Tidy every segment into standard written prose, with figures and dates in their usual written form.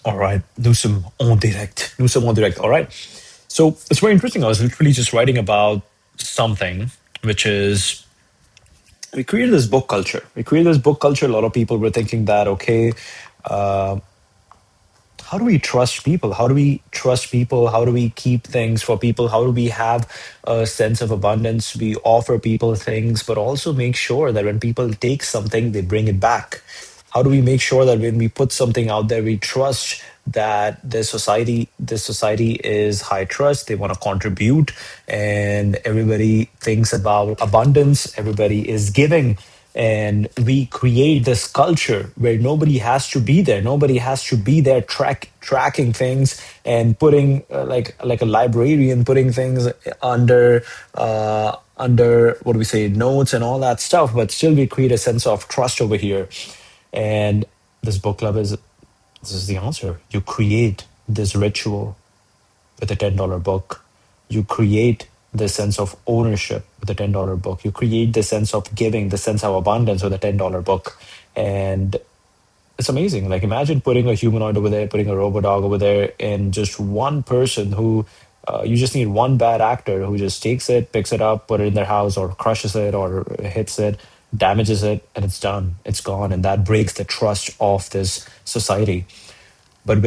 All right, nous sommes en direct. All right. So it's very interesting. I was literally just writing about something, which is we created this book culture. We created this book culture. A lot of people were thinking that, okay, how do we trust people? How do we trust people? How do we keep things for people? How do we have a sense of abundance? We offer people things, but also make sure that when people take something, they bring it back. How do we make sure that when we put something out there, we trust that this society is high trust, they want to contribute, and everybody thinks about abundance, everybody is giving, and we create this culture where nobody has to be there, nobody has to be there tracking things and putting like a librarian putting things under what do we say, notes and all that stuff, but still we create a sense of trust over here. And this book club is this is the answer. You create this ritual with a $10 book. You create the sense of ownership with a $10 book. You create the sense of giving, the sense of abundance with a $10 book. And it's amazing. Like imagine putting a humanoid over there, putting a robot dog over there, and just one person who you just need one bad actor who just takes it, picks it up, put it in their house, or crushes it, or hits it, damages it, and it's done. It's gone, and that breaks the trust of this society. But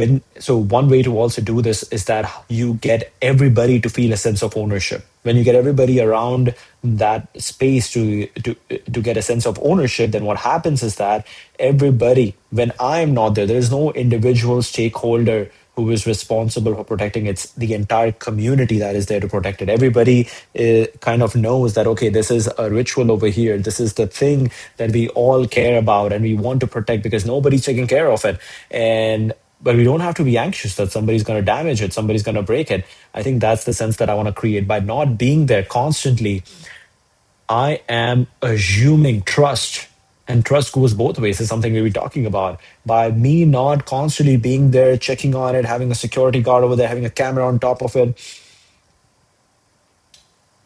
one way to also do this is that you get everybody to feel a sense of ownership. When you get everybody around that space to get a sense of ownership, then what happens is that everybody, when I'm not there, there is no individual stakeholder who is responsible for protecting. It's the entire community that is there to protect it. Everybody kind of knows that, okay, this is a ritual over here, this is the thing that we all care about and we want to protect because nobody's taking care of it. And but we don't have to be anxious that somebody's going to damage it, somebody's going to break it. I think that's the sense that I want to create. By not being there constantly, I am assuming trust. And trust goes both ways, is something we were talking about. By me not constantly being there, checking on it, having a security guard over there, having a camera on top of it,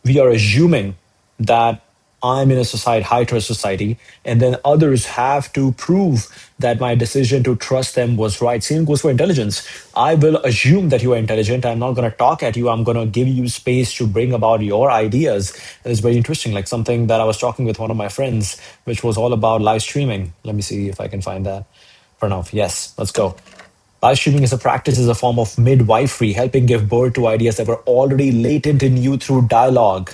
we are assuming that I'm in a society, high trust society, and then others have to prove that my decision to trust them was right. Same goes for intelligence. I will assume that you are intelligent. I'm not going to talk at you. I'm going to give you space to bring about your ideas. And it's very interesting, like something that I was talking with one of my friends, which was all about live streaming. Let me see if I can find that. Pranav, yes, let's go. Live streaming is a practice, is a form of midwifery, helping give birth to ideas that were already latent in you through dialogue.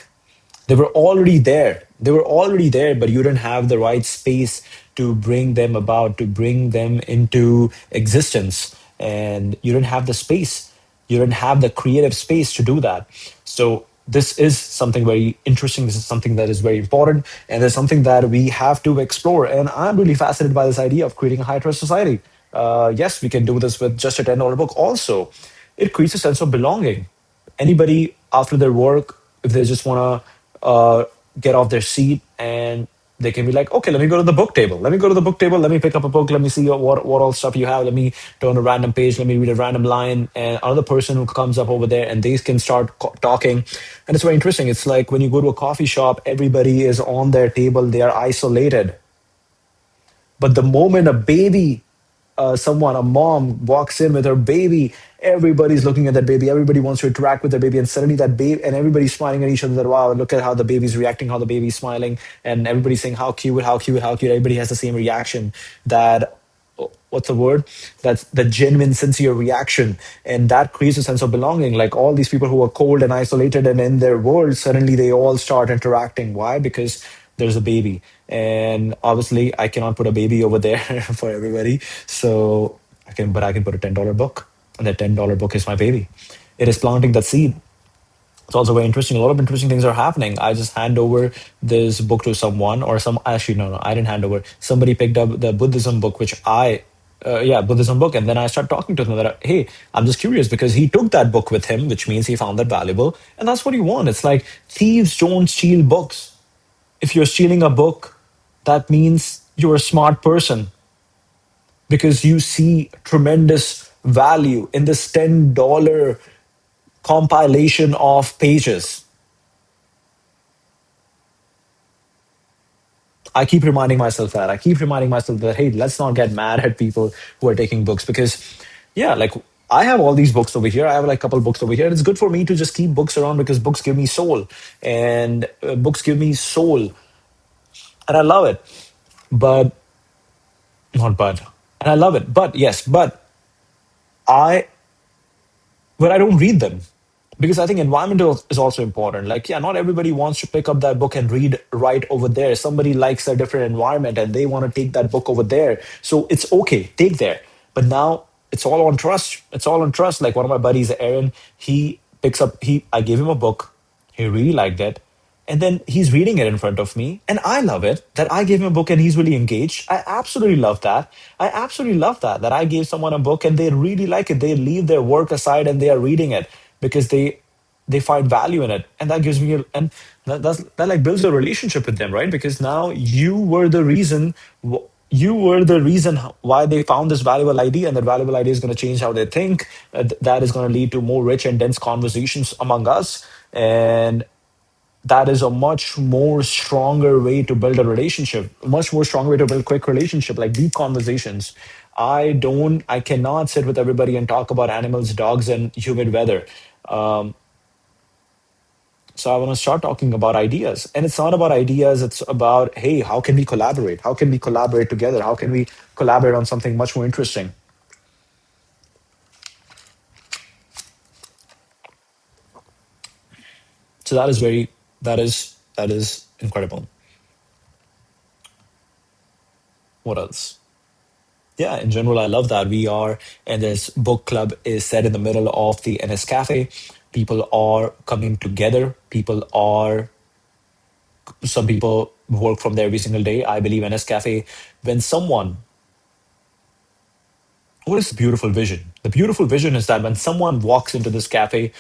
They were already there. They were already there, but you didn't have the right space to bring them about, to bring them into existence. And you didn't have the space. You didn't have the creative space to do that. So this is something very interesting. This is something that is very important. And there's something that we have to explore. And I'm really fascinated by this idea of creating a high trust society. Yes, we can do this with just a $10 book. Also, it creates a sense of belonging. Anybody after their work, if they just want to get off their seat and they can be like, okay, let me go to the book table. Let me go to the book table. Let me pick up a book. Let me see what all stuff you have. Let me turn a random page. Let me read a random line. And another person who comes up over there and they can start talking. And it's very interesting. It's like when you go to a coffee shop, everybody is on their table. They are isolated. But the moment a mom walks in with her baby, everybody's looking at that baby. Everybody wants to interact with their baby, and suddenly that baby and everybody's smiling at each other. That wow, look at how the baby's reacting, how the baby's smiling, and everybody's saying how cute, how cute, how cute. Everybody has the same reaction. That what's the word? That's the genuine, sincere reaction, and that creates a sense of belonging. Like all these people who are cold and isolated and in their world, suddenly they all start interacting. Why? Because there's a baby, and obviously I cannot put a baby over there for everybody. So I can put a $10 book, and that $10 book is my baby. It is planting that seed. It's also very interesting. A lot of interesting things are happening. I just hand over this book to someone, or some. Actually, no, I didn't hand over. Somebody picked up the Buddhism book, Buddhism book, and then I start talking to them that, hey, I'm just curious because he took that book with him, which means he found that valuable, and that's what you want. It's like thieves don't steal books. If you're stealing a book, that means you're a smart person because you see tremendous value in this $10 compilation of pages. I keep reminding myself that. I keep reminding myself that, hey, let's not get mad at people who are taking books because Yeah, like I have all these books over here. I have like a couple books over here. It's good for me to just keep books around because books give me soul, and books give me soul, and I love it. But not but, and I love it. But yes, I but I don't read them because I think environmental is also important. Like, yeah, not everybody wants to pick up that book and read right over there. Somebody likes a different environment and they want to take that book over there. So it's okay, take there. But now it's all on trust. It's all on trust. Like one of my buddies, Aaron, he picks up, I gave him a book. He really liked it. And then he's reading it in front of me. And I love it that I gave him a book and he's really engaged. I absolutely love that. I absolutely love that, that I gave someone a book and they really like it. They leave their work aside and they are reading it because they find value in it. And that gives me, and that like builds a relationship with them, right? Because now you were the reason why they found this valuable idea, and that valuable idea is going to change how they think. That is going to lead to more rich and dense conversations among us. And that is a much more stronger way to build a relationship, a much more stronger way to build quick relationship, like deep conversations. I cannot sit with everybody and talk about animals, dogs, and humid weather. um, so I want to start talking about ideas, and it's not about ideas, it's about, hey, how can we collaborate, how can we collaborate together, how can we collaborate on something much more interesting. So that is incredible. What else? Yeah, in general, I love that we are, and this book club is set in the middle of the NS Cafe. People are coming together. Some people work from there every single day. I believe NS Cafe, when someone, what is the beautiful vision? The beautiful vision is that when someone walks into this cafe,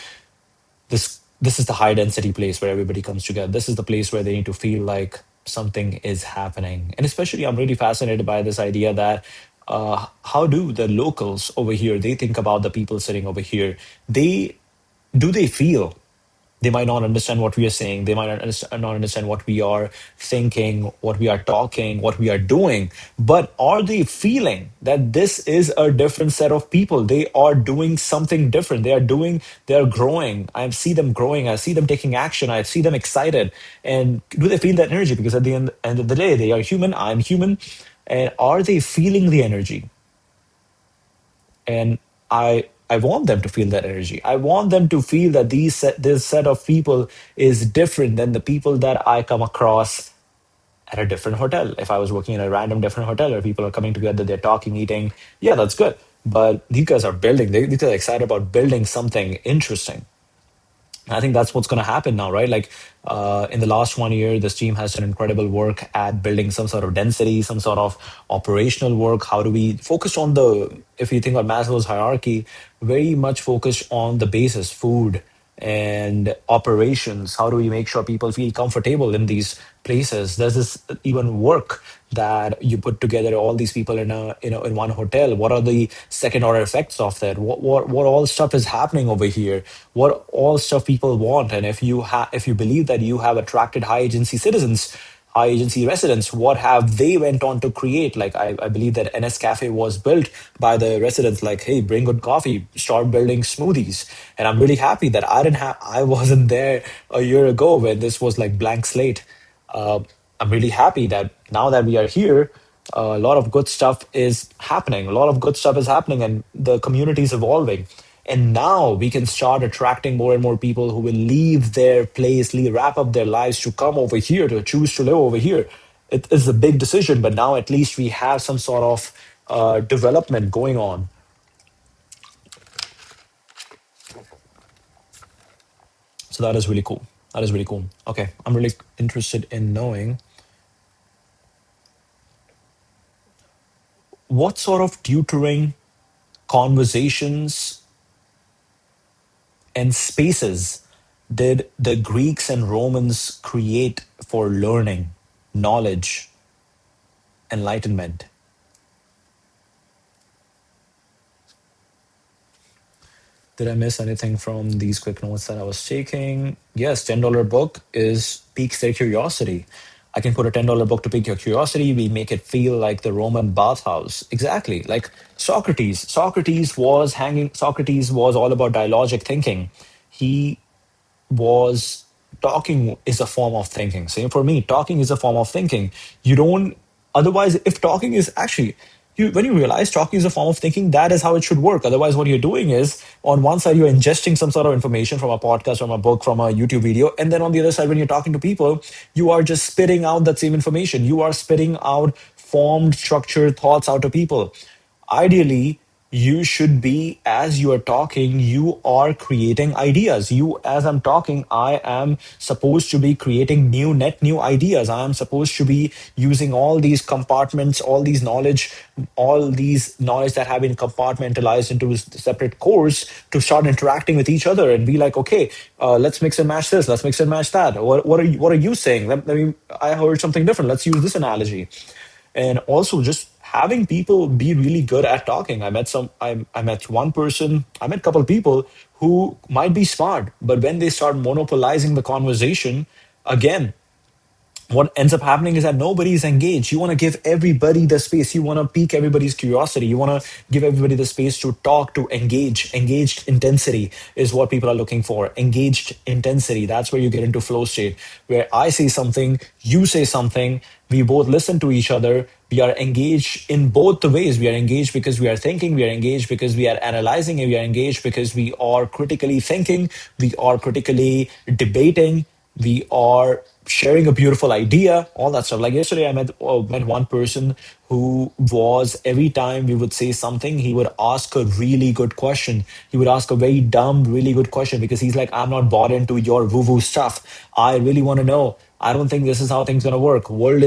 this is the high density place where everybody comes together. This is the place where they need to feel like something is happening. And especially, I'm really fascinated by this idea that how do the locals over here, they think about the people sitting over here. They do they feel, they might not understand what we are saying. They might not understand what we are thinking, what we are talking, what we are doing. But are they feeling that this is a different set of people? They are doing something different. They are growing. I see them growing. I see them taking action. I see them excited. And do they feel that energy? Because at the end of the day, they are human. I'm human. And are they feeling the energy? And I want them to feel that energy. I want them to feel that this set of people is different than the people that I come across at a different hotel. If I was working in a random different hotel where people are coming together, they're talking, eating, yeah, that's good. But these guys are building. These guys are excited about building something interesting. I think that's what's going to happen now, right? Like in the last 1 year, this team has done incredible work at building some sort of density, some sort of operational work. How do we focus on if you think of Maslow's hierarchy, very much focused on the basis, food and operations. How do we make sure people feel comfortable in these places? Does this even work that you put together all these people in in one hotel? What are the second order effects of that? What all stuff is happening over here? What all stuff people want? And if you believe that you have attracted high agency citizens, high agency residents, what have they went on to create? Like I believe that NS Cafe was built by the residents, like, hey, bring good coffee, start building smoothies. And I'm really happy that I wasn't there a year ago when this was like blank slate. I'm really happy that now that we are here, a lot of good stuff is happening. A lot of good stuff is happening, and the community is evolving. And now we can start attracting more and more people who will leave their place, wrap up their lives to come over here, to choose to live over here. It is a big decision, but now at least we have some sort of development going on. So that is really cool. That is really cool. Okay, I'm really interested in knowing what sort of tutoring, conversations, and spaces did the Greeks and Romans create for learning, knowledge, enlightenment? Did I miss anything from these quick notes that I was taking? Yes, $10 book is piques their curiosity. I can put a $10 book to pique your curiosity. We make it feel like the Roman bathhouse. Exactly. Like Socrates. Socrates was all about dialogic thinking. He was talking is a form of thinking. Same for me. Talking is a form of thinking. You don't otherwise if talking is actually you when you realize talking is a form of thinking, that is how it should work. Otherwise, what you're doing is on one side you're ingesting some sort of information from a podcast, from a book, from a YouTube video, and then on the other side, when you're talking to people, you are just spitting out that same information. You are spitting out formed, structured thoughts out to people. Ideally, you should be, as you are talking, you are creating ideas. As I'm talking, I am supposed to be creating new ideas. I am supposed to be using all these compartments, all these knowledge that have been compartmentalized into separate cores to start interacting with each other and be like, okay, let's mix and match this, let's mix and match that. What are you saying? I heard something different. Let's use this analogy. And also just having people be really good at talking. I met one person, I met a couple of people who might be smart, but when they start monopolizing the conversation, again, what ends up happening is that nobody is engaged. You want to give everybody the space. You want to pique everybody's curiosity. You want to give everybody the space to talk, to engage. Engaged intensity is what people are looking for. Engaged intensity. That's where you get into flow state, where I say something, you say something, we both listen to each other. We are engaged in both the ways. We are engaged because we are thinking. We are engaged because we are analyzing. And we are engaged because we are critically thinking. We are critically debating. We are sharing a beautiful idea, all that stuff. Like yesterday, I met one person who was every time we would say something, he would ask a really good question. He would ask a very dumb, really good question because he's like, I'm not bought into your woo-woo stuff. I really want to know. I don't think this is how things gonna work. World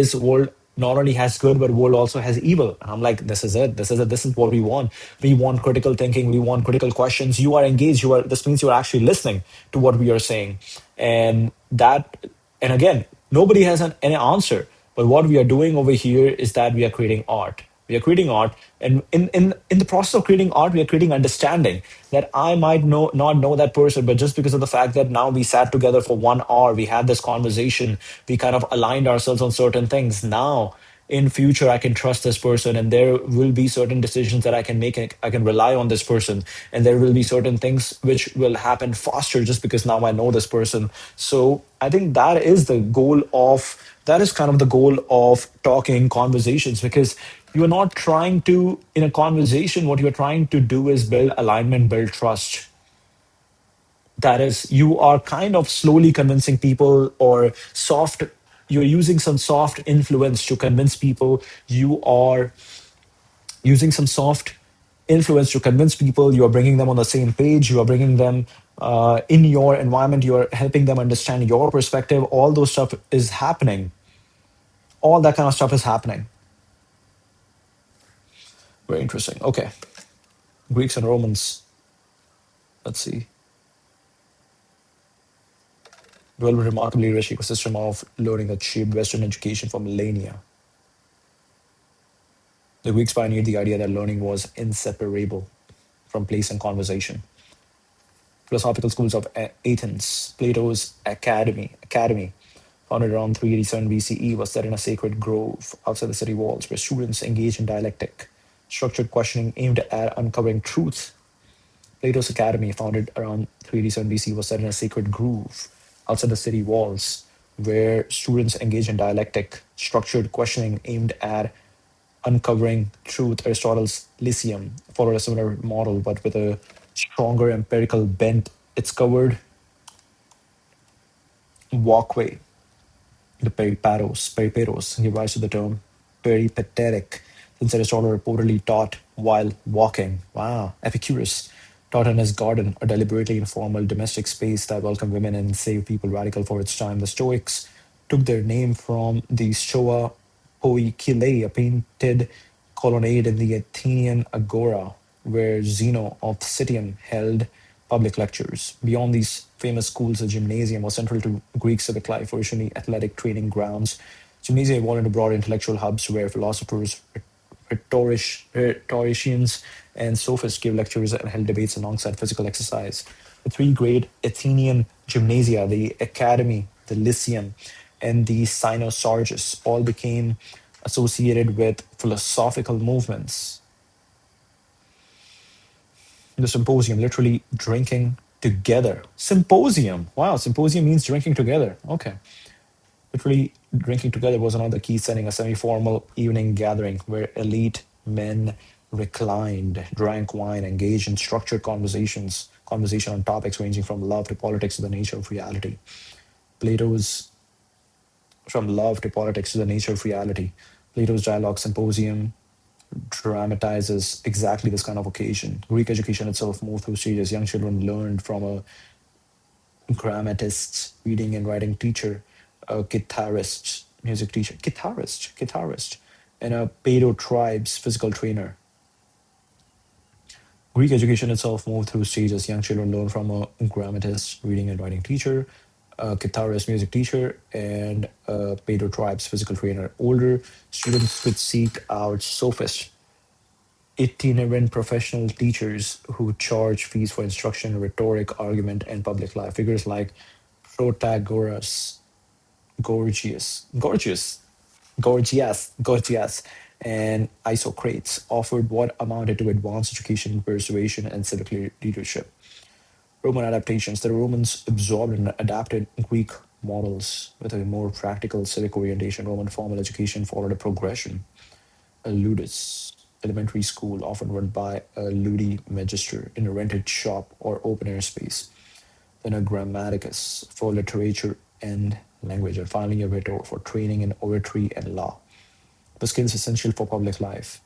not only has good, but world also has evil. And I'm like, this is it. This is it. This is what we want. We want critical thinking. We want critical questions. You are engaged. This means you are actually listening to what we are saying. And and again, nobody has any answer. But what we are doing over here is that we are creating art. We are creating art, and in the process of creating art, we are creating understanding. That I might not know that person, but just because of the fact that now we sat together for 1 hour, we had this conversation, we kind of aligned ourselves on certain things. Now, in future, I can trust this person, and there will be certain decisions that I can make. I can rely on this person, and there will be certain things which will happen faster just because now I know this person. So I think that is kind of the goal of talking conversations, because you're not trying to, in a conversation, what you're trying to do is build alignment, build trust. That is, you are kind of slowly convincing people, or you're using some soft influence to convince people. You are using some soft influence to convince people. You are bringing them on the same page. You are bringing them in your environment. You are helping them understand your perspective. All those stuff is happening. All that kind of stuff is happening. Very interesting. Okay. Greeks and Romans. Let's see. Developed a remarkably rich ecosystem of learning that shaped Western education for millennia. The Greeks pioneered the idea that learning was inseparable from place and conversation. Philosophical schools of Athens, Plato's Academy, founded around 387 BCE, was set in a sacred grove outside the city walls where students engaged in dialectic, structured questioning aimed at uncovering truth. Plato's Academy, founded around 387 BC, was set in a sacred groove outside the city walls, where students engage in dialectic, structured questioning aimed at uncovering truth. Aristotle's Lyceum followed a similar model, but with a stronger empirical bent. Its covered walkway, the periperos, give rise to the term peripatetic, since Aristotle reportedly taught while walking. Wow. Epicurus taught in his garden, a deliberately informal domestic space that welcomed women and saved people, radical for its time. The Stoics took their name from the Stoa Poikile, a painted colonnade in the Athenian Agora, where Zeno of Citium held public lectures. Beyond these famous schools, the gymnasium was central to Greek civic life, originally athletic training grounds. Gymnasia evolved into broad intellectual hubs where philosophers, rhetoricians, and sophists gave lectures and held debates alongside physical exercise. The three great Athenian gymnasia, the Academy, the Lyceum, and the Sinosarges all became associated with philosophical movements. The symposium, literally drinking together. Symposium. Wow, symposium means drinking together. Okay. Literally drinking together was another key setting, a semi-formal evening gathering where elite men reclined, drank wine, engaged in structured conversation on topics ranging from love to politics to the nature of reality. Plato's From love to politics to the nature of reality. Plato's dialogue symposium dramatizes exactly this kind of occasion. Greek education itself moved through stages. Young children learned from a grammatist, reading and writing teacher, a guitarist, music teacher, guitarist, and a Pado tribe's physical trainer. Greek education itself moved through stages. Young children learn from a grammatist, reading and writing teacher, a guitarist, music teacher, and a Pado tribe's physical trainer. Older students could seek out sophists, itinerant professional teachers who charge fees for instruction, rhetoric, argument, and public life. Figures like Protagoras, Gorgias, and Isocrates offered what amounted to advanced education, persuasion, and civic leadership. Roman adaptations. The Romans absorbed and adapted Greek models with a more practical civic orientation. Roman formal education followed a progression. A ludus, elementary school, often run by a ludi magister in a rented shop or open air space. Then a grammaticus for literature and language, and finally a rhetor for training in oratory and law. The skills essential for public life.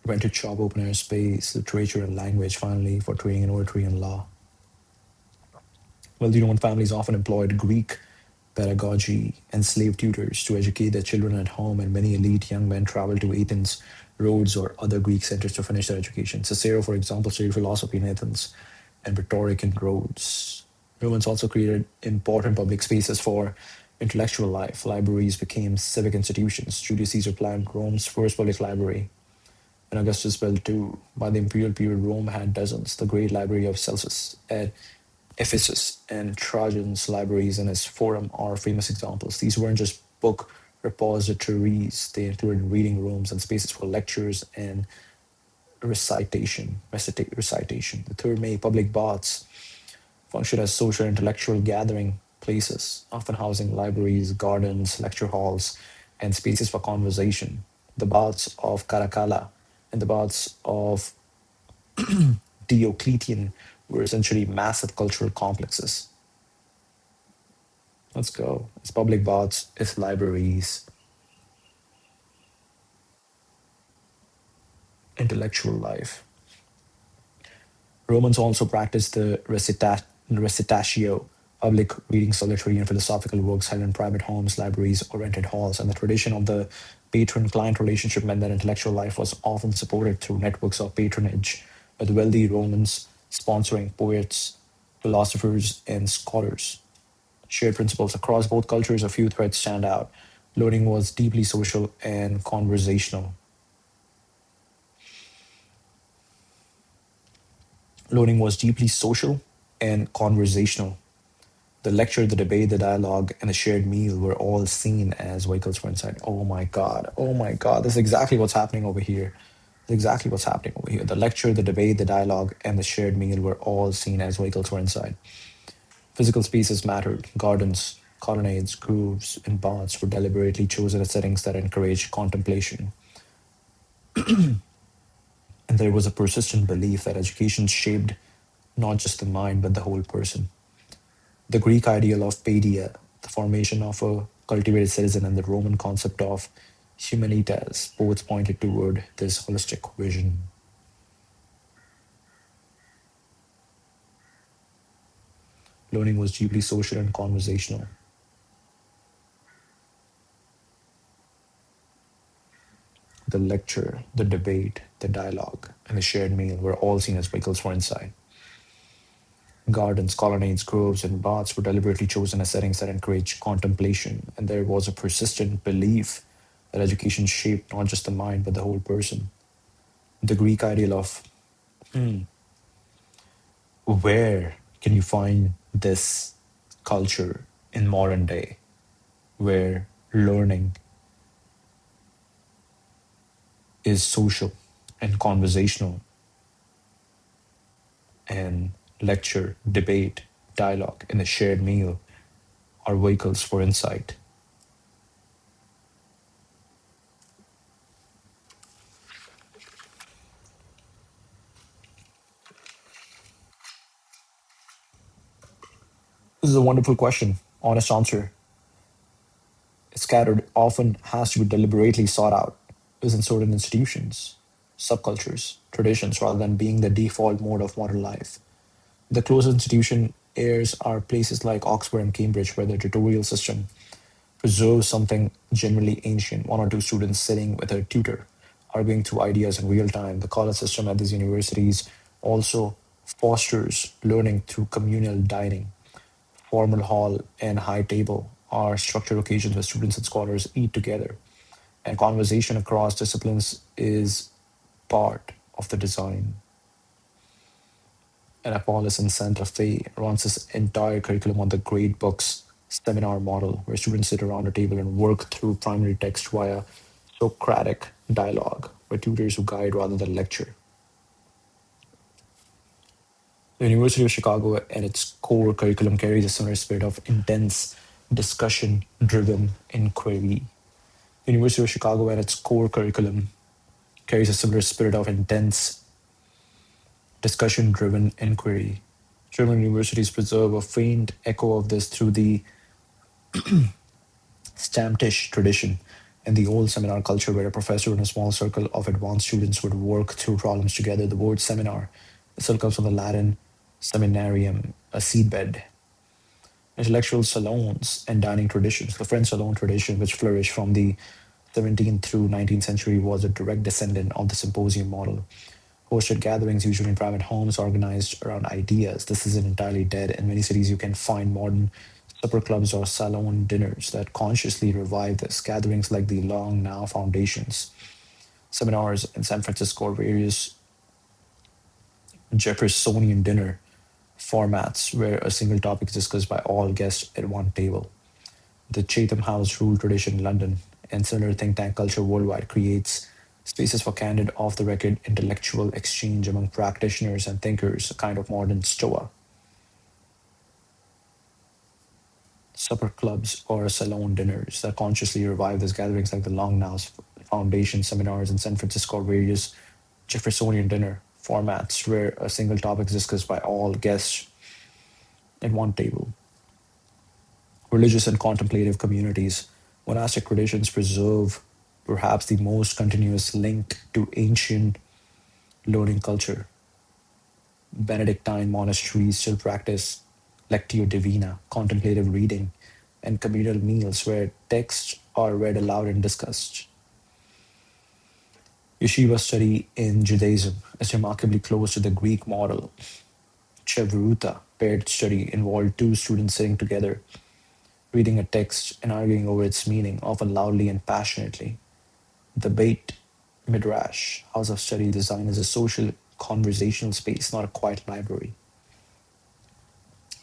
Rented shop, open air space, literature and language, finally for training in oratory and law. Wealthy Roman families often employed Greek pedagogy and slave tutors to educate their children at home, and many elite young men traveled to Athens, Rhodes, or other Greek centers to finish their education. Cicero, for example, studied philosophy in Athens and rhetoric in Rhodes. Romans also created important public spaces for intellectual life. Libraries became civic institutions. Julius Caesar planned Rome's first public library, and Augustus built two. By the imperial period, Rome had dozens. The Great Library of Celsus at Ephesus and Trajan's libraries in his forum are famous examples. These weren't just book repositories, they included reading rooms and spaces for lectures and recitation. The third May, public baths function as social intellectual gathering places, often housing libraries, gardens, lecture halls, and spaces for conversation. The baths of Caracalla and the baths of Diocletian were essentially massive cultural complexes. Let's go. It's public baths, it's libraries, intellectual life. Romans also practiced the recitatio, public reading, solitary and philosophical works held in private homes, libraries, or rented halls. And the tradition of the patron client relationship meant that intellectual life was often supported through networks of patronage, with wealthy Romans sponsoring poets, philosophers, and scholars. Shared principles across both cultures, a few threads stand out. Learning was deeply social and conversational. Learning was deeply social and conversational. The lecture, the debate, the dialogue, and the shared meal were all seen as vehicles for insight. Oh my God. Oh my God. This is exactly what's happening over here. This is exactly what's happening over here. The lecture, the debate, the dialogue, and the shared meal were all seen as vehicles for insight. Physical spaces mattered. Gardens, colonnades, groves, and baths were deliberately chosen as settings that encouraged contemplation. And there was a persistent belief that education shaped not just the mind, but the whole person. The Greek ideal of paideia, the formation of a cultivated citizen, and the Roman concept of humanitas both pointed toward this holistic vision. Learning was deeply social and conversational. The lecture, the debate, the dialogue, and the shared meal were all seen as vehicles for insight. Gardens, colonnades, groves, and baths were deliberately chosen as settings that encourage contemplation, and there was a persistent belief that education shaped not just the mind but the whole person. The Greek ideal of where can you find this culture in modern day, where learning is social and conversational, and lecture, debate, dialogue, and a shared meal are vehicles for insight. This is a wonderful question. Honest answer. Scattered often has to be deliberately sought out, is in certain institutions, subcultures, traditions, rather than being the default mode of modern life. The closest institution heirs are places like Oxford and Cambridge, where the tutorial system preserves something genuinely ancient. One or two students sitting with a tutor, arguing through ideas in real time. The college system at these universities also fosters learning through communal dining. Formal hall and high table are structured occasions where students and scholars eat together, and conversation across disciplines is part of the design. Annapolis in Santa Fe runs this entire curriculum on the Great Books seminar model, where students sit around a table and work through primary text via Socratic dialogue, where tutors who guide rather than lecture. The University of Chicago and its core curriculum carries a similar spirit of intense discussion driven inquiry. The University of Chicago and its core curriculum carries a similar spirit of intense discussion driven inquiry. German universities preserve a faint echo of this through the Stammtisch tradition and the old seminar culture, where a professor and a small circle of advanced students would work through problems together. The word seminar itself comes from the Latin seminarium, a seedbed. Intellectual salons and dining traditions. The French salon tradition, which flourished from the 17th through 19th century, was a direct descendant of the symposium model. Hosted gatherings, usually in private homes, organized around ideas. This isn't entirely dead. In many cities, you can find modern supper clubs or salon dinners that consciously revive this. Gatherings like the Long Now Foundations, seminars in San Francisco, or various Jeffersonian dinner formats where a single topic is discussed by all guests at one table. The Chatham House rule tradition in London and similar think tank culture worldwide creates spaces for candid, off the record intellectual exchange among practitioners and thinkers, a kind of modern Stoa. Supper clubs or salon dinners that consciously revive these gatherings, like the Long Now's Foundation seminars in San Francisco, or various Jeffersonian dinner formats where a single topic is discussed by all guests at one table. Religious and contemplative communities, monastic traditions preserve perhaps the most continuous link to ancient learning culture. Benedictine monasteries still practice lectio divina, contemplative reading, and communal meals where texts are read aloud and discussed. Yeshiva study in Judaism is remarkably close to the Greek model. Chevruta, paired study, involved two students sitting together, reading a text and arguing over its meaning, often loudly and passionately. The Beit Midrash, house of study, design is a social conversational space, not a quiet library.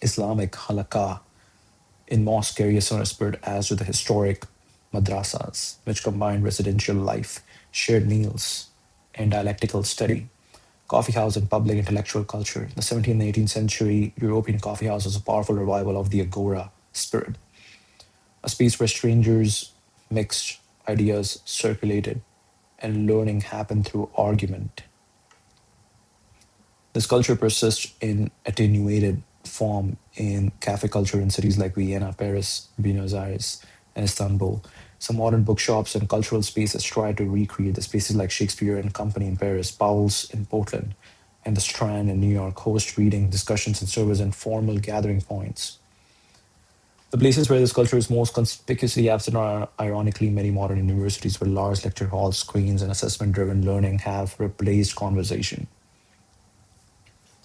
Islamic halakha in mosque carry a similar spirit as do the historic madrasas, which combine residential life, shared meals, and dialectical study. Coffee house and public intellectual culture. The 17th and 18th century European coffee house was a powerful revival of the agora spirit, a space where strangers mixed, ideas circulated, and learning happened through argument. This culture persists in attenuated form in cafe culture in cities like Vienna, Paris, Buenos Aires, and Istanbul. Some modern bookshops and cultural spaces try to recreate the spaces like Shakespeare and Company in Paris, Powell's in Portland, and the Strand in New York host reading, discussions, and serve as informal gathering points. The places where this culture is most conspicuously absent are ironically many modern universities where large lecture halls, screens, and assessment driven learning have replaced conversation.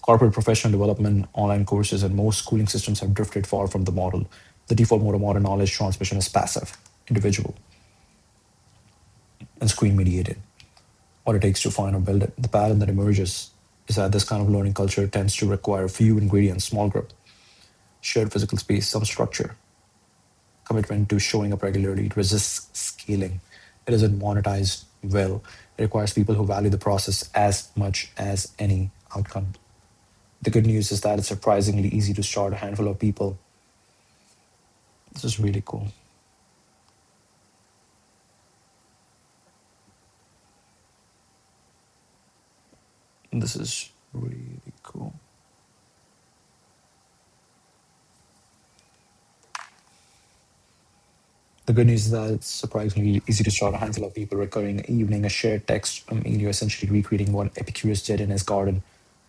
Corporate professional development, online courses, and most schooling systems have drifted far from the model. The default mode of modern knowledge transmission is passive, individual, and screen mediated. What it takes to find or build it. The pattern that emerges is that this kind of learning culture tends to require few ingredients, small group, shared physical space, some structure, commitment to showing up regularly. It resists scaling. It doesn't monetize well. It requires people who value the process as much as any outcome. The good news is that it's surprisingly easy to start a handful of people. This is really cool. This is really cool. The good news is that it's surprisingly easy to start a handful of people recurring evening, a shared text. You're essentially recreating what Epicurus did in his garden.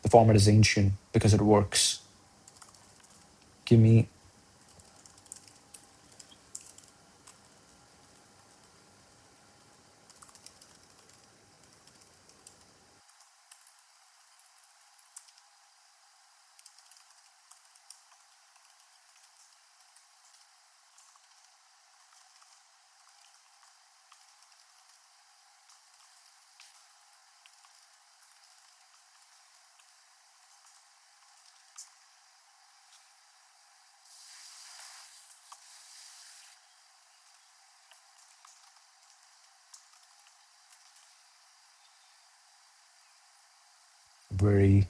The format is ancient because it works. Give me very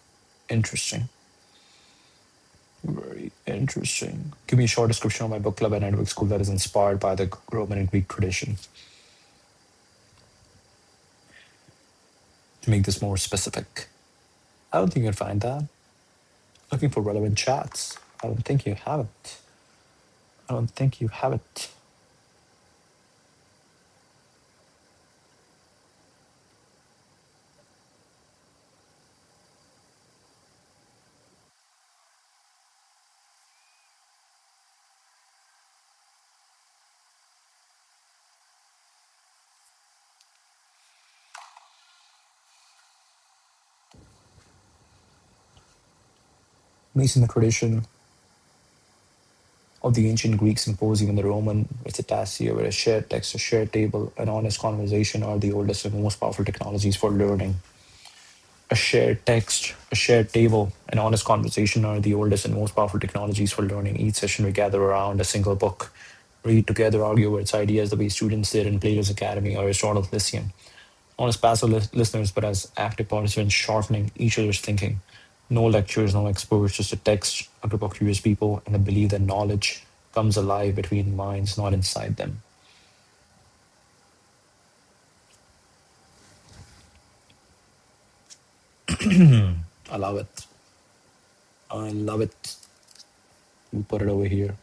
interesting. Very interesting. Give me a short description of my book club and network school that is inspired by the Roman and Greek tradition. To make this more specific, I don't think you'll find that. Looking for relevant chats. I don't think you have it. I don't think you have it. Mixing the tradition of the ancient Greek symposium and the Roman recitatio, where a shared text, a shared table, an honest conversation are the oldest and most powerful technologies for learning. A shared text, a shared table, and honest conversation are the oldest and most powerful technologies for learning. Each session we gather around a single book, read together, argue over its ideas the way students did in Plato's Academy or Aristotle's Lyceum. Not as passive listeners, but as active participants, sharpening each other's thinking. No lectures, no experts, just a text, a group of curious people, and the belief that knowledge comes alive between minds, not inside them. I love it. I love it. We put it over here.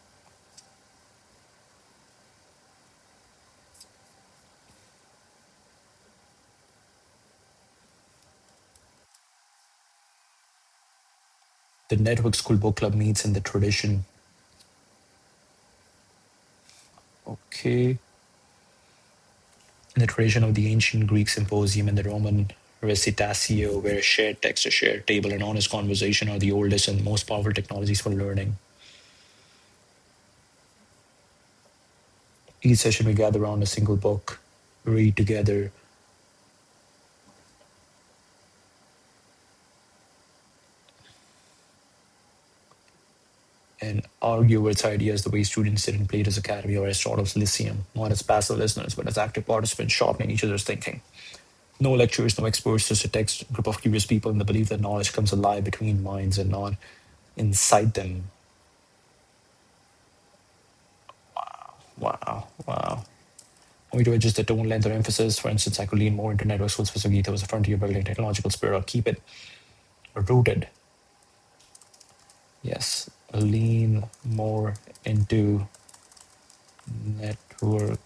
The Network School Book Club meets in the tradition. Okay. In the tradition of the ancient Greek symposium and the Roman recitatio, where a shared text, a shared table, and honest conversation are the oldest and most powerful technologies for learning. Each session we gather around a single book, read together, and argue over its ideas the way students did in Plato's Academy or Aristotle's Lyceum, not as passive listeners, but as active participants sharpening each other's thinking. No lectures, no experts, just a text, group of curious people in the belief that knowledge comes alive between minds and not inside them. Wow, wow. Want me to adjust the tone, length, or emphasis? For instance, I could lean more into network school specific ethos, a frontier building technological spirit, or keep it rooted. Yes, lean more into network.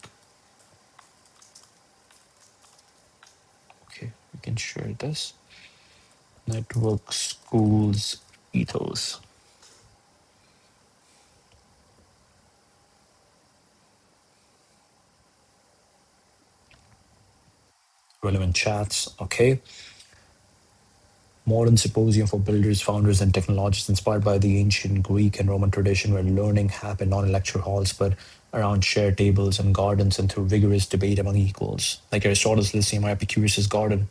Okay, we can share this. Network schools ethos. Relevant chats. Okay. Modern symposium for builders, founders, and technologists inspired by the ancient Greek and Roman tradition where learning happened not in lecture halls but around shared tables and gardens and through vigorous debate among equals. Like Aristotle's Lyceum or Epicurus' garden,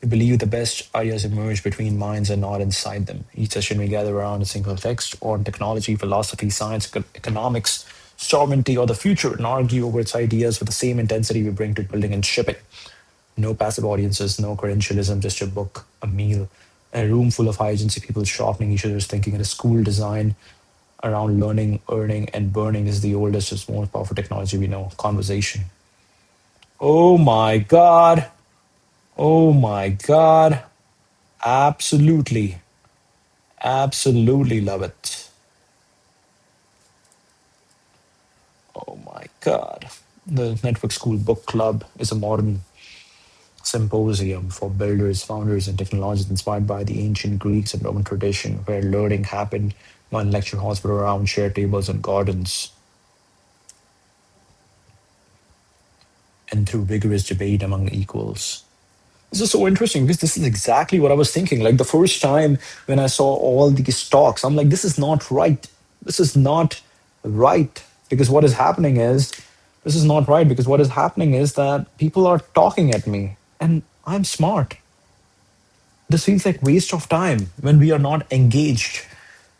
we believe the best ideas emerge between minds and not inside them. Each session we gather around a single text on technology, philosophy, science, economics, sovereignty, or the future and argue over its ideas with the same intensity we bring to building and shipping. No passive audiences, no credentialism, just a book, a meal, a room full of high agency people sharpening each other's thinking, and a school design around learning, earning, and burning is the oldest, is most powerful technology we know. Conversation. Oh my God. Oh my God. Absolutely. Absolutely love it. Oh my God. The Network School Book Club is a modern symposium for builders, founders, and technologists inspired by the ancient Greeks and Roman tradition, where learning happened not in lecture halls but around shared tables and gardens, and through vigorous debate among equals. This is so interesting because this is exactly what I was thinking. Like the first time when I saw all these talks, I'm like, this is not right. This is not right. Because what is happening is, this is not right because what is happening is that people are talking at me and I'm smart. This feels like waste of time when we are not engaged.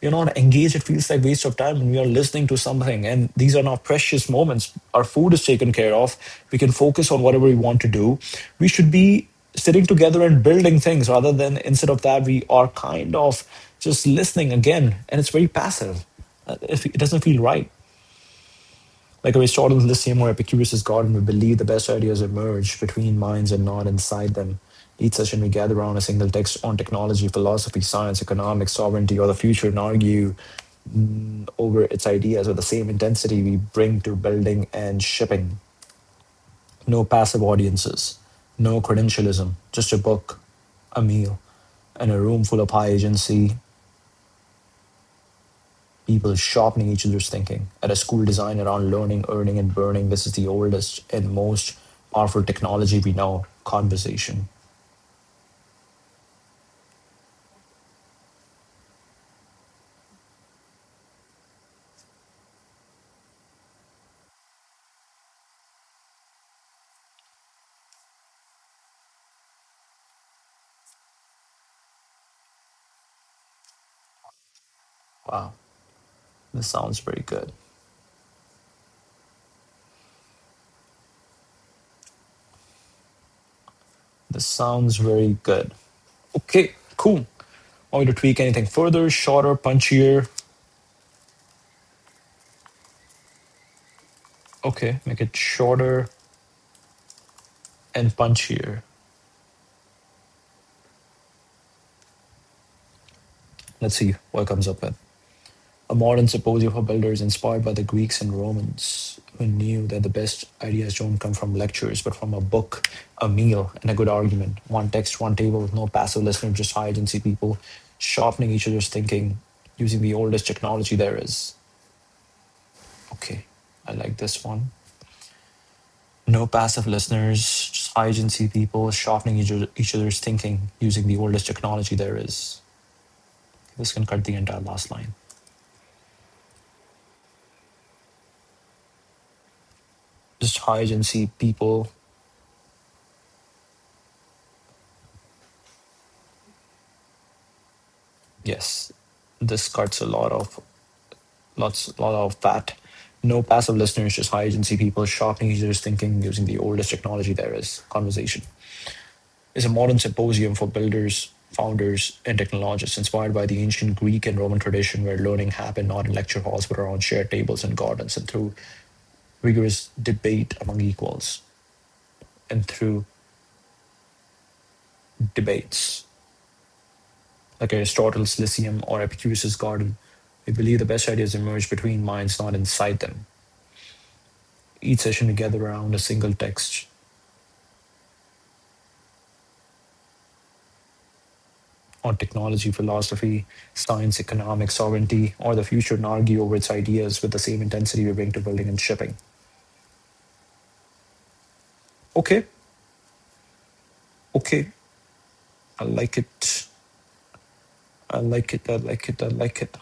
You're not engaged, it feels like waste of time when we are listening to something. And these are not precious moments. Our food is taken care of. We can focus on whatever we want to do. We should be sitting together and building things rather than instead of that, we are kind of just listening again. And it's very passive. It doesn't feel right. Like Aristotle's Lyceum or Epicurus' garden, we believe the best ideas emerge between minds and not inside them. Each session, we gather around a single text on technology, philosophy, science, economics, sovereignty, or the future and argue over its ideas with the same intensity we bring to building and shipping. No passive audiences, no credentialism, just a book, a meal, and a room full of high agency people sharpening each other's thinking. At a school designed around learning, earning, and burning, this is the oldest and most powerful technology we know, conversation. Wow, this sounds very good. This sounds very good. Okay, cool. Want me to tweak anything further, shorter, punchier? Okay, make it shorter and punchier. Let's see what comes up with. A modern symposium for builders inspired by the Greeks and Romans who knew that the best ideas don't come from lectures, but from a book, a meal, and a good argument. One text, one table with no passive listener, just high agency people sharpening each other's thinking using the oldest technology there is. Okay, I like this one. No passive listeners, just high agency people sharpening each other's thinking using the oldest technology there is. This can cut the entire last line. Just high agency people. Yes, this cuts a lot of fat. No passive listeners, just high agency people sharpening each other's thinking using the oldest technology there is. Conversation is a modern symposium for builders, founders, and technologists inspired by the ancient Greek and Roman tradition where learning happened not in lecture halls but around shared tables and gardens and through rigorous debate among equals and through debates like Aristotle's Lyceum or Epicurus' garden. We believe the best ideas emerge between minds, not inside them. Each session we gather around a single text on technology, philosophy, science, economics, sovereignty, or the future and argue over its ideas with the same intensity we bring to building and shipping. Okay, okay, I like it. I like it. I like it. I like it.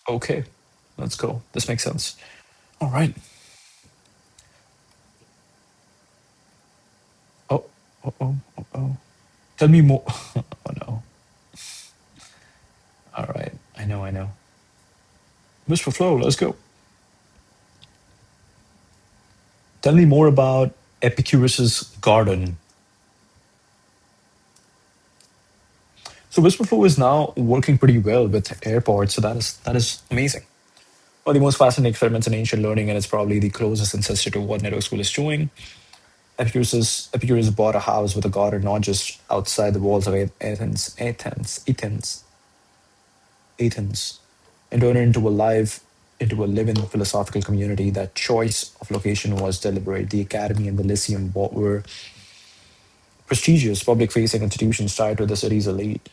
Okay, let's go. This makes sense. All right. Oh, oh, oh, oh, oh. Tell me more. Oh no. All right. I know. I know. Mr. Flow, let's go. Tell me more about Epicurus's garden. So Whisper Flow is now working pretty well with airports. So that is amazing. One of the most fascinating experiments in ancient learning, and it's probably the closest ancestor to what network school is doing. Epicurus bought a house with a garden not just outside the walls of Athens, and turned it into a living philosophical community. That choice of location was deliberate. The academy and the lyceum were prestigious public-facing institutions tied to the city's elite.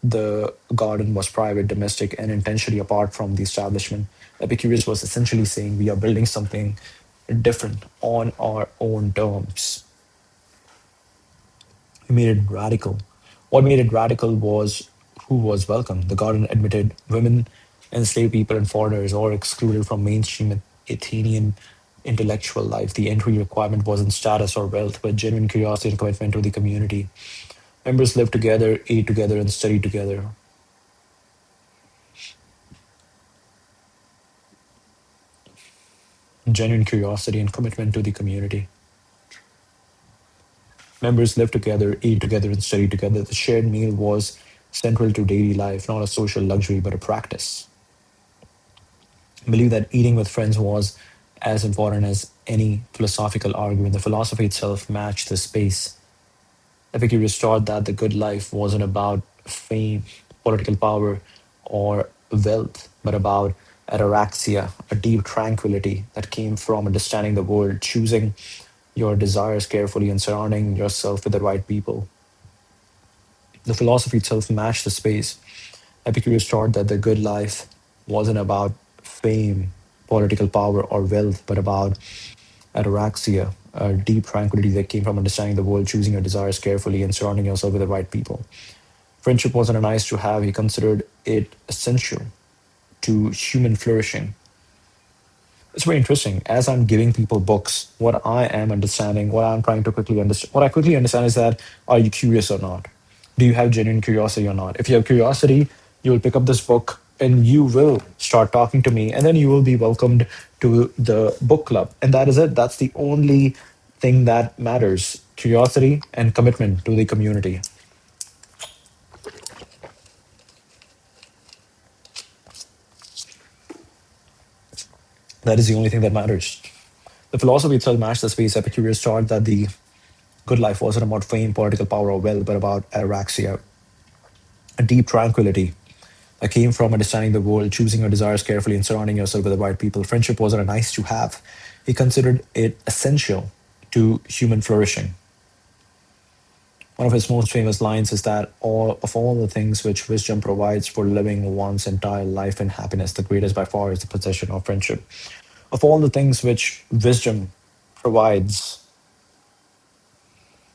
The garden was private, domestic, and intentionally apart from the establishment. Epicurus was essentially saying we are building something different on our own terms. He made it radical. What made it radical was who was welcome. The garden admitted women, enslaved people, and foreigners, all excluded from mainstream Athenian intellectual life. The entry requirement wasn't status or wealth, but genuine curiosity and commitment to the community. Members lived together, ate together, and studied together. Genuine curiosity and commitment to the community. Members lived together, ate together, and studied together. The shared meal was central to daily life, not a social luxury, but a practice. Believed that eating with friends was as important as any philosophical argument. The philosophy itself matched the space. Epicurus taught that the good life wasn't about fame, political power, or wealth, but about ataraxia, a deep tranquility that came from understanding the world, choosing your desires carefully, and surrounding yourself with the right people. The philosophy itself matched the space. Epicurus taught that the good life wasn't about fame, political power, or wealth, but about ataraxia, a deep tranquility that came from understanding the world, choosing your desires carefully, and surrounding yourself with the right people. Friendship wasn't a nice to have, he considered it essential to human flourishing. It's very interesting. As I'm giving people books, what I am understanding, what I'm trying to quickly understand, what I quickly understand is that are you curious or not? Do you have genuine curiosity or not? If you have curiosity, you will pick up this book and you will start talking to me, and then you will be welcomed to the book club. And that is it. That's the only thing that matters, curiosity and commitment to the community. That is the only thing that matters. The philosophy itself matched the space. Epicurus taught that the good life wasn't about fame, political power, or wealth, but about ataraxia, a deep tranquility that came from understanding the world, choosing your desires carefully, and surrounding yourself with the right people. Friendship wasn't a nice to have. He considered it essential to human flourishing. One of his most famous lines is that all the things which wisdom provides for living one's entire life in happiness, the greatest by far is the possession of friendship. Of all the things which wisdom provides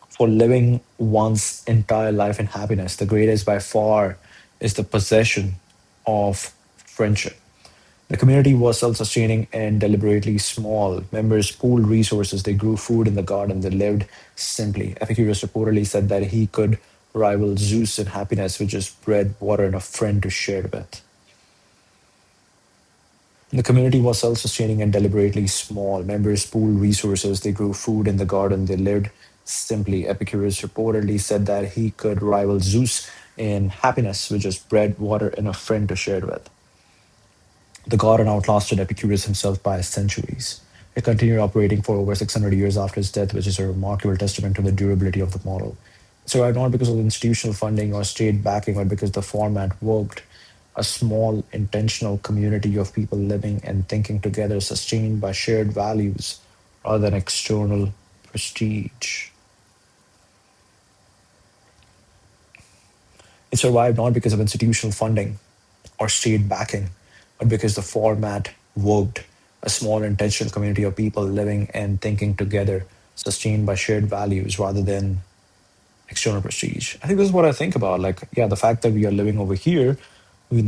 for living one's entire life in happiness, the greatest by far is the possession of friendship. The community was self sustaining and deliberately small. Members pooled resources, they grew food in the garden, they lived simply. Epicurus reportedly said that he could rival Zeus in happiness, which is bread, water, and a friend to share with. The community was self sustaining and deliberately small. Members pooled resources, they grew food in the garden, they lived simply. Epicurus reportedly said that he could rival Zeus in happiness, which is bread, water, and a friend to share it with. The garden outlasted Epicurus himself by centuries. It continued operating for over 600 years after his death, which is a remarkable testament to the durability of the model. It survived not because of institutional funding or state backing, but because the format worked. A small, intentional community of people living and thinking together, sustained by shared values rather than external prestige. It survived not because of institutional funding or state backing, but because the format worked. A small intentional community of people living and thinking together, sustained by shared values rather than external prestige. I think this is what I think about. Like, yeah, the fact that we are living over here, we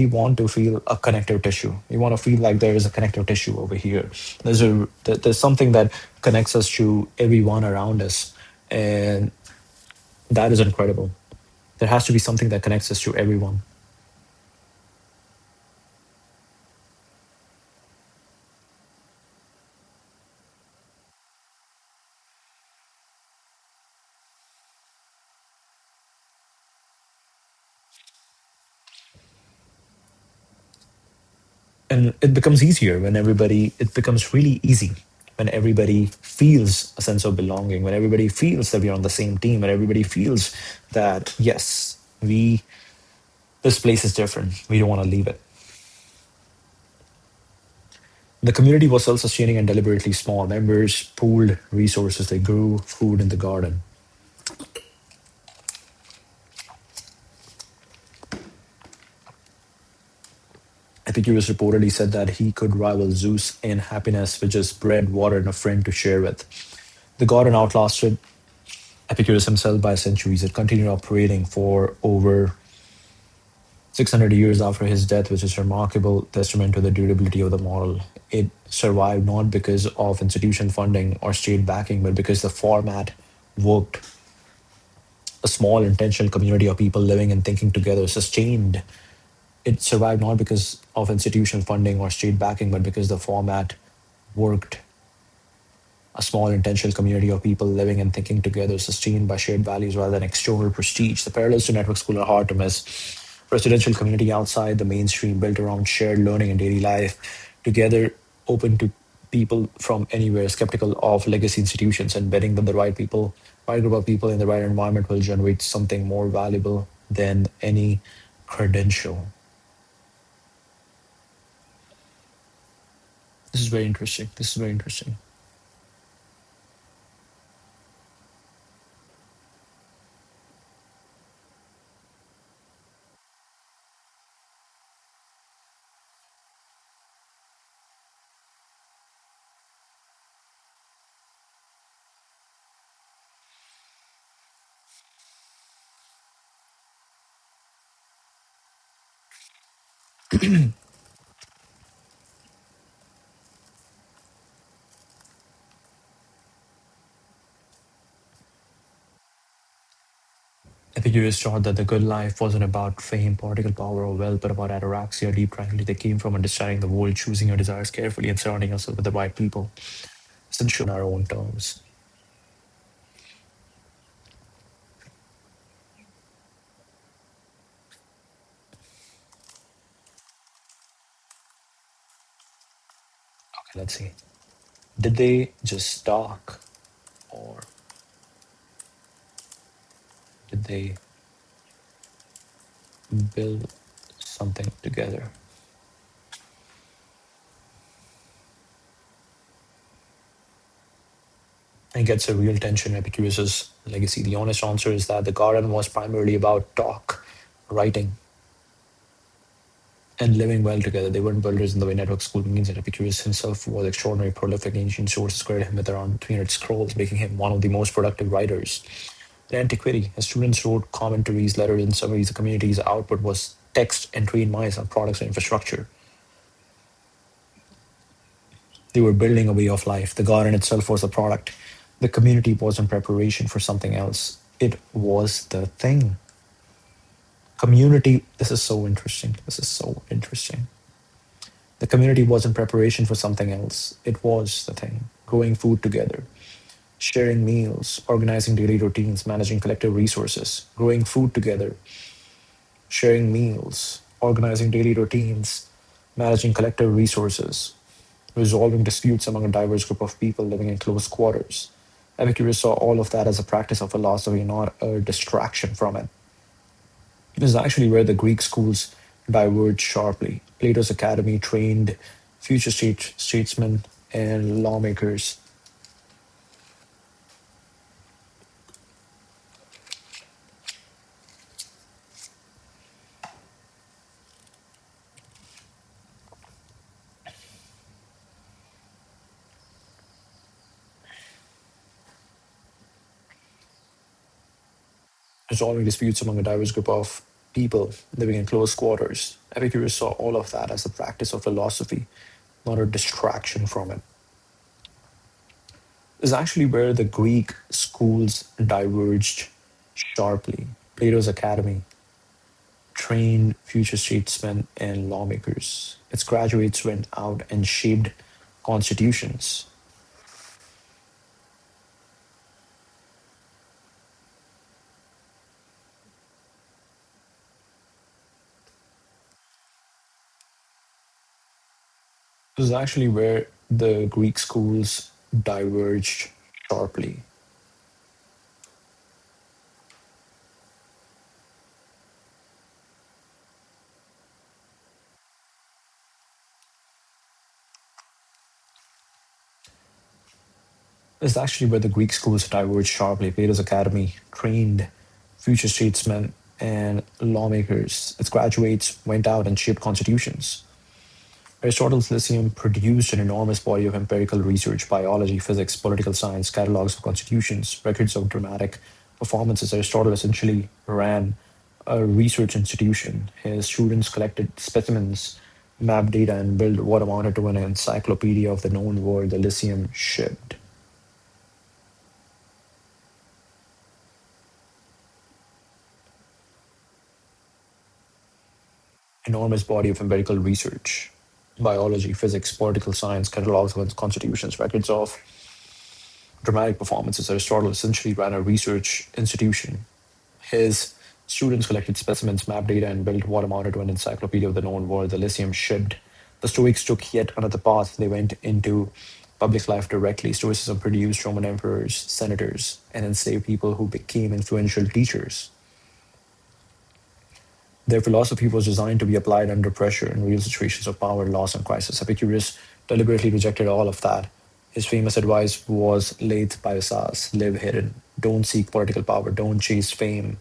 want to feel a connective tissue. We want to feel like there is a connective tissue over here. There's something that connects us to everyone around us, and that is incredible. There has to be something that connects us to everyone. And it becomes easier when everybody, it becomes really easy when everybody feels a sense of belonging, when everybody feels that we're on the same team, and everybody feels that, yes, this place is different. We don't want to leave it. The community was self sustaining and deliberately small. Members pooled resources, they grew food in the garden. Epicurus reportedly said that he could rival Zeus in happiness with just bread, water, and a friend to share with. The garden outlasted Epicurus himself by centuries. It continued operating for over 600 years after his death, which is a remarkable testament to the durability of the model. It survived not because of institution funding or state backing, but because the format worked. A small intentional community of people living and thinking together sustained. It survived not because of institutional funding or state backing, but because the format worked. A small intentional community of people living and thinking together, sustained by shared values rather than external prestige. The parallels to network school are hard to miss. Residential community outside the mainstream, built around shared learning and daily life, together open to people from anywhere, skeptical of legacy institutions, and betting that the right people, right group of people in the right environment will generate something more valuable than any credential. This is very interesting. This is very interesting. Epicurus taught that the good life wasn't about fame, political power, or wealth, but about ataraxia, deep tranquility that came from understanding the world, choosing your desires carefully, and surrounding yourself with the right people. Essential on our own terms. Okay, let's see. Did they just talk, or did they build something together? And gets a real tension in Epicurus's legacy. The honest answer is that the garden was primarily about talk, writing, and living well together. They weren't builders in the way network school means, and Epicurus himself was extraordinarily prolific. Ancient sources credit him with around 300 scrolls, making him one of the most productive writers in antiquity. His students wrote commentaries, letters, and summaries. The community's output was text and trained minds on products and infrastructure. They were building a way of life. The garden itself was a product. The community was in preparation for something else. It was the thing. Community, this is so interesting. This is so interesting. The community was in preparation for something else. It was the thing. Growing food together, sharing meals, organizing daily routines, managing collective resources, growing food together, sharing meals, organizing daily routines, managing collective resources, resolving disputes among a diverse group of people living in close quarters. Epicurus saw all of that as a practice of philosophy, not a distraction from it. This is actually where the Greek schools diverged sharply. Plato's academy trained future statesmen and lawmakers. Resolving disputes among a diverse group of people living in close quarters. Epicurus saw all of that as a practice of philosophy, not a distraction from it. This is actually where the Greek schools diverged sharply. Plato's academy trained future statesmen and lawmakers. Its graduates went out and shaped constitutions. This is actually where the Greek schools diverged sharply. This is actually where the Greek schools diverged sharply. Plato's academy trained future statesmen and lawmakers. Its graduates went out and shaped constitutions. Aristotle's Lyceum produced an enormous body of empirical research, biology, physics, political science, catalogs of constitutions, records of dramatic performances. Aristotle essentially ran a research institution. His students collected specimens, mapped data, and built what amounted to an encyclopedia of the known world the Lyceum shipped. Enormous body of empirical research, biology, physics, political science, catalogs of constitutions, records of dramatic performances. Aristotle essentially ran a research institution. His students collected specimens, mapped data, and built what amounted to an encyclopedia of the known world the Lyceum shipped. The Stoics took yet another path. They went into public life directly. Stoicism produced Roman emperors, senators, and enslaved people who became influential teachers. Their philosophy was designed to be applied under pressure in real situations of power, loss, and crisis. Epicurus deliberately rejected all of that. His famous advice was Leth Biosas, live hidden. Don't seek political power, don't chase fame.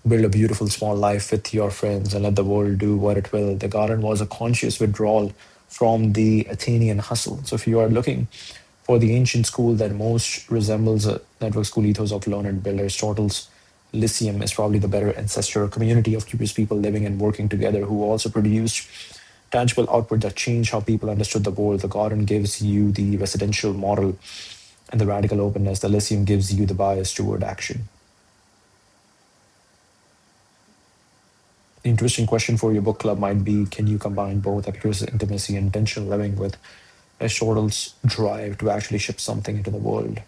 Build a beautiful small life with your friends and let the world do what it will. The garden was a conscious withdrawal from the Athenian hustle. So if you are looking for the ancient school that most resembles a network school ethos of learned build, Aristotle's Lyceum is probably the better ancestor, a community of curious people living and working together who also produced tangible output that changed how people understood the world. The garden gives you the residential model and the radical openness. The Lyceum gives you the bias toward action. The interesting question for your book club might be, can you combine both Epicurus' intimacy and intentional living with Aristotle's drive to actually ship something into the world?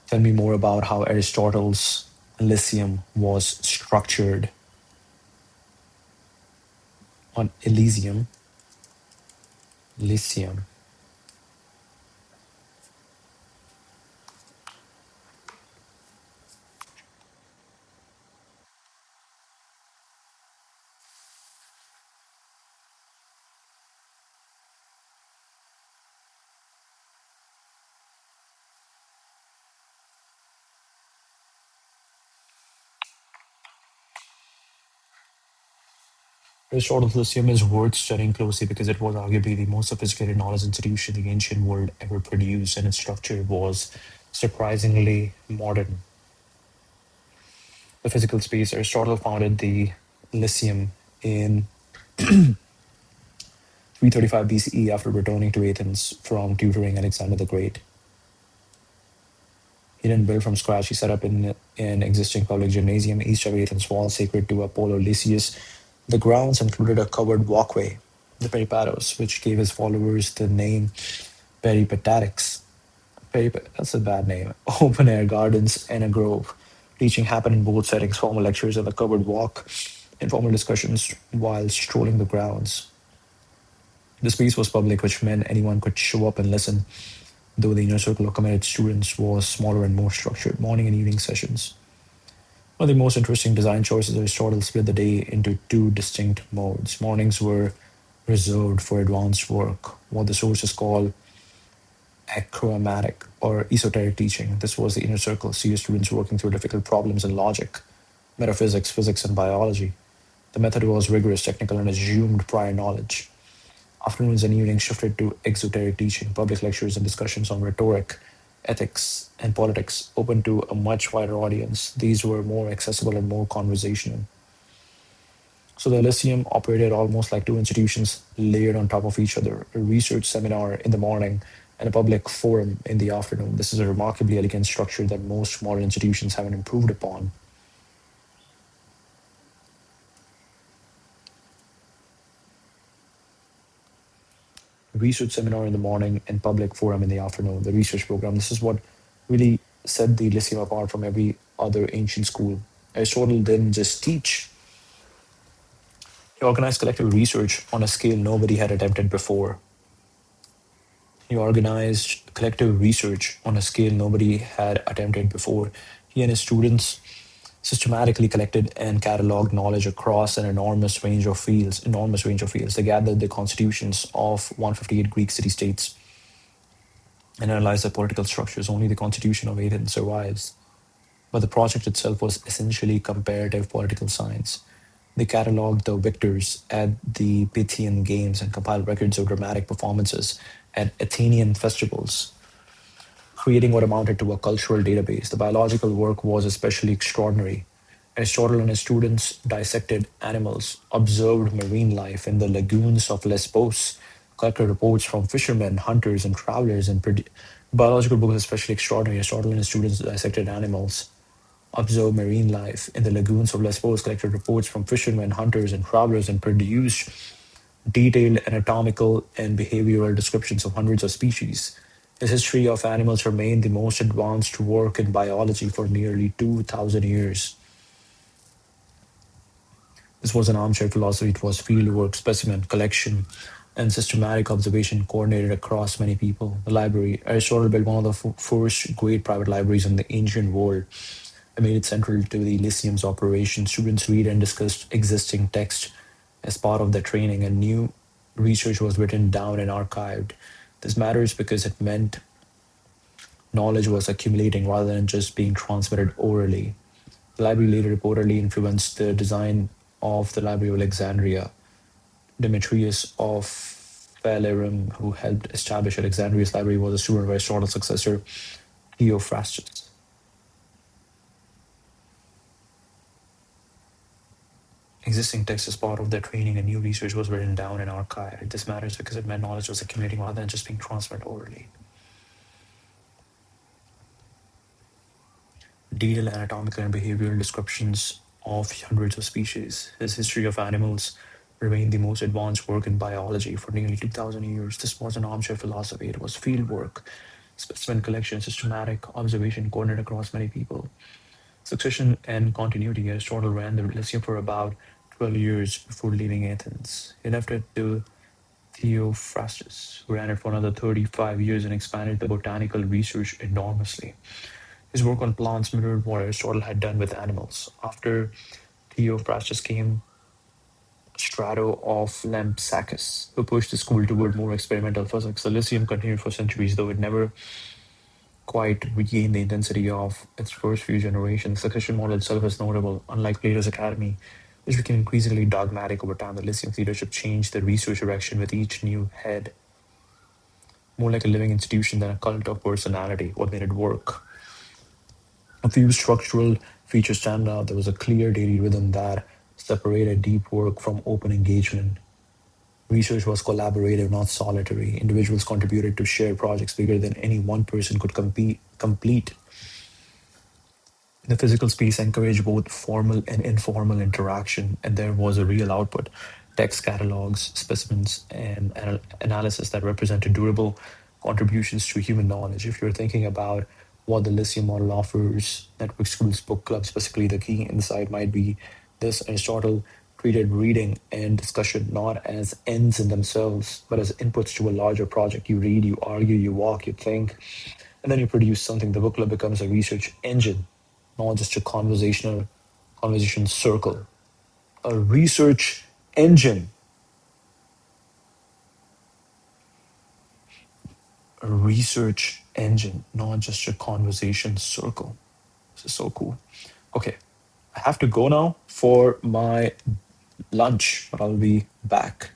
Tell me more about how Aristotle's Lyceum was structured on Elysium. Lyceum. Aristotle's Lyceum is worth studying closely because it was arguably the most sophisticated knowledge institution the ancient world ever produced, and its structure was surprisingly modern. The physical space, Aristotle founded the Lyceum in 335 BCE after returning to Athens from tutoring Alexander the Great. He didn't build from scratch. He set up in an existing public gymnasium east of Athens' wall, sacred to Apollo Lysias. The grounds included a covered walkway, the Peripatos, which gave his followers the name Peripatetics. That's a bad name. Open air gardens and a grove. Teaching happened in both settings, formal lectures and the covered walk Informal discussions while strolling the grounds. The space was public, which meant anyone could show up and listen, though the inner circle of committed students was smaller and more structured. Morning and evening sessions. One of the most interesting design choices, Aristotle split the day into two distinct modes. Mornings were reserved for advanced work, what the sources call achromatic or esoteric teaching. This was the inner circle, serious students working through difficult problems in logic, metaphysics, physics, and biology. The method was rigorous, technical, and assumed prior knowledge. Afternoons and evenings shifted to exoteric teaching, public lectures and discussions on rhetoric, ethics, and politics, open to a much wider audience. These were more accessible and more conversational. So the Lyceum operated almost like two institutions layered on top of each other, a research seminar in the morning and a public forum in the afternoon. This is a remarkably elegant structure that most modern institutions haven't improved upon. Research seminar in the morning and public forum in the afternoon, the research program. This is what really set the Lyceum apart from every other ancient school. Aristotle didn't just teach, he organized collective research on a scale nobody had attempted before. He organized collective research on a scale nobody had attempted before. He and his students systematically collected and cataloged knowledge across an enormous range of fields. They gathered the constitutions of 158 Greek city-states and analyzed their political structures. Only the constitution of Athens survives. But the project itself was essentially comparative political science. They cataloged the victors at the Pythian Games and compiled records of dramatic performances at Athenian festivals, creating what amounted to a cultural database. The biological work was especially extraordinary. Aristotle and his students dissected animals, observed marine life in the lagoons of Lesbos, collected reports from fishermen, hunters, and travelers, and biological book is especially extraordinary. Aristotle and his students dissected animals, observed marine life in the lagoons of Lesbos, collected reports from fishermen, hunters, and travelers, and produced detailed anatomical and behavioral descriptions of hundreds of species. His history of animals remained the most advanced work in biology for nearly 2,000 years. This was an armchair philosophy. It was fieldwork, specimen collection, and systematic observation coordinated across many people. The library. Aristotle built one of the first great private libraries in the ancient world. It made it central to the Lyceum's operation. Students read and discussed existing text as part of their training, and new research was written down and archived. This matters because it meant knowledge was accumulating rather than just being transmitted orally. The library later reportedly influenced the design of the Library of Alexandria. Demetrius of Phalerum, who helped establish Alexandria's library, was a student of Aristotle's successor, Theophrastus. Existing text as part of their training and new research was written down and archived. This matters because it meant knowledge was accumulating rather than just being transmitted orally. Detailed anatomical and behavioral descriptions of hundreds of species. His history of animals remained the most advanced work in biology for nearly 2,000 years. This was an armchair philosophy. It was field work, specimen collection, systematic observation coordinated across many people. Succession and continuity. Aristotle ran the Lyceum for about 12 years before leaving Athens. He left it to Theophrastus, who ran it for another 35 years and expanded the botanical research enormously. His work on plants mirrored what Aristotle had done with animals. After Theophrastus came Strato of Lampsacus, who pushed the school toward more experimental physics. The Lyceum continued for centuries, though it never quite regained the intensity of its first few generations. The Christian model itself is notable. Unlike Plato's Academy, which became increasingly dogmatic over time, the Lyceum's leadership changed the research direction with each new head, more like a living institution than a cult of personality. What made it work? A few structural features stand out. There was a clear daily rhythm that separated deep work from open engagement. Research was collaborative, not solitary. Individuals contributed to shared projects bigger than any one person could complete. The physical space encouraged both formal and informal interaction, and there was a real output: text catalogs, specimens, and analysis that represented durable contributions to human knowledge. If you're thinking about what the Lyceum model offers, network schools, book clubs, specifically the key insight might be this: Aristotle treated reading and discussion not as ends in themselves, but as inputs to a larger project. You read, you argue, you walk, you think, and then you produce something. The book club becomes a research engine, not just a conversation circle. A research engine, a research engine, not just a conversation circle. This is so cool. Okay, I have to go now for my lunch, but I'll be back.